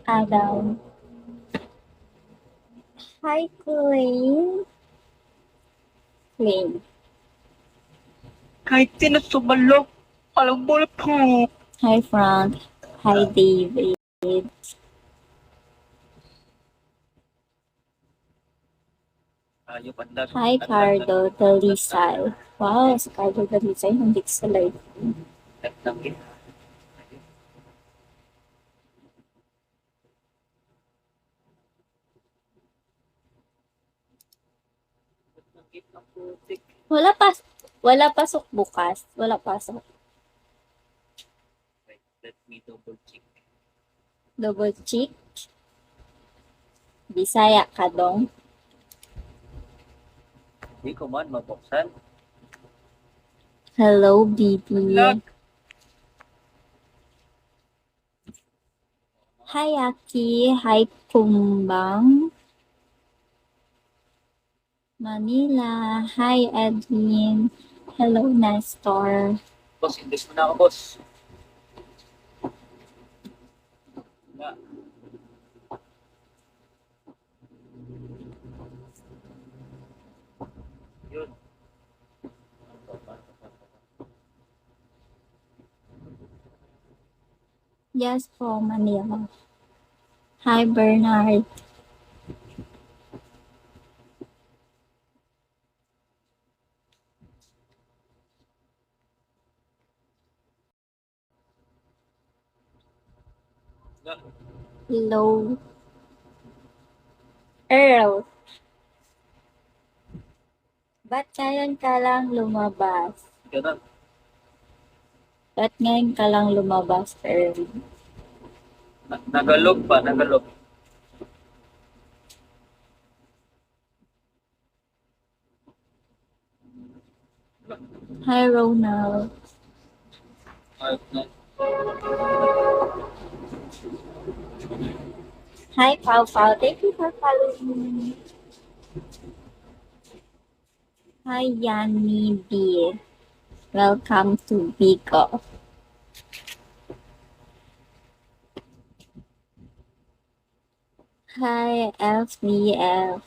Adam. Hi, Clay. Clay. Kahit sinasubalo, alam mo na po. Hi, Frank. Hi, David. Hi, Cardo Dalisay. Wow, si Cardo Dalisay nandito sa live. Wala pas wala pasok bukas. Wala pasok. Let me double check. Double check. Bisaya ka dong. Hindi ko man mabuksan. Hello, BB. Lag. Hi, Aki. Hi, Kumbang. Manila. Hi, Edwin. Hello, Nestor. Boss, index mo na ako, boss. Nga. Yun. Yes po, Manila. Hi, Bernard. Nga. Hello. Earl. Ba't ngayon ka lang lumabas? Ganun. Ba't ngayon ka lang lumabas, Earl? Nagalog pa, nagalog. Hi, Ronald. Ayos na. Hi, Pau Pau. Thank you for following me. Hi, Yanni B. Welcome to Bigo. Hi, FBF.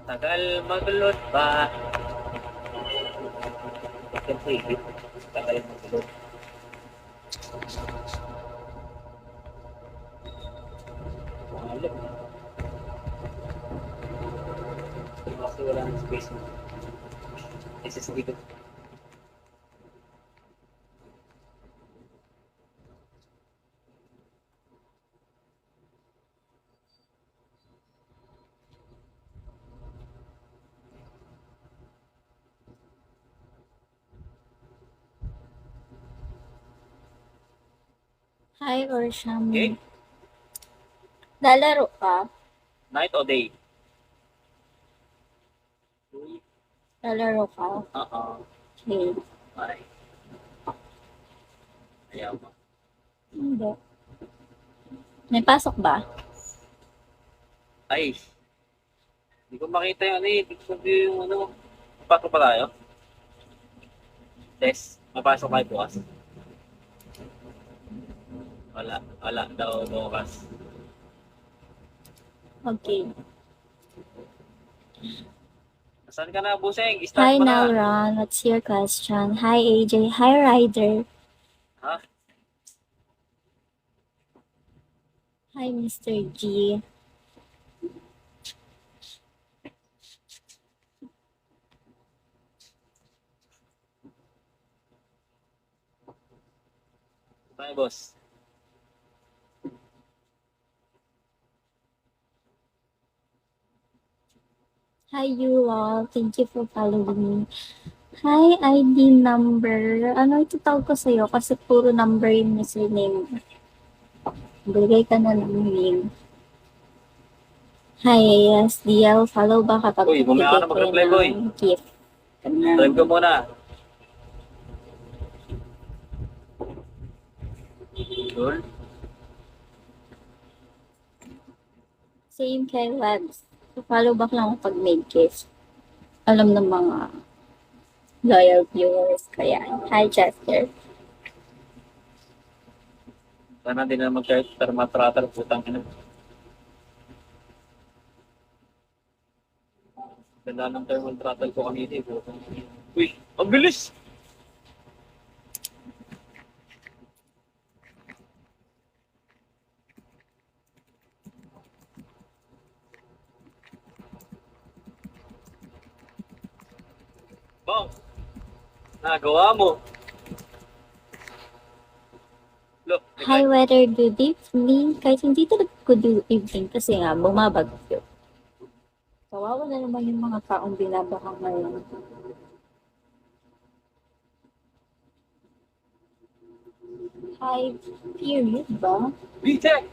Tagal maglot ba? Siyempre, tagal maglot. Maglot. Kasi wala ng space. SSD ko. Hi, Orsham. Okay? Lalaro ka? Night or day? Lalaro ka? Okay. Ay. Ayaw mo. Hindi. May pasok ba? Ay. Hindi ko makita yung ano eh. Hindi ko sabi yung ano. Papasok pa tayo? Test. Mapasok kayo bukas? Wala. Wala daw bukas. Okay. Saan ka na, Buseng? Hi, Start mo na. Nauran. What's your question? Hi, AJ. Hi, Ryder. Ha? Hi, Mr. G. Tayo, boss. Hi, you all. Thank you for following me. Hi, ID number. Ano ito tawag ko sa'yo? Kasi puro number yung username. Bigay ka na ng name. Hi, SDL. Follow ba kapag Uy, bumaya ka na mag-reply, boy. gift? Drive ka muna. Cool. Same kay Labs. Follow back lang ako pag may gift. Alam ng mga loyal viewers. Kaya, hi Chester. Sana din na mag-kahit thermotratal, putang ina. Ganda ng thermotratal ko kanina eh, putang ina. Uy, ang bilis! Bang! Nagawa mo! Look, Hi weather, good evening. Kahit hindi talaga good evening kasi nga, bumabagyo. Kawawa na naman yung mga taong binabaka ngayon. Hi, period ba? BTEC!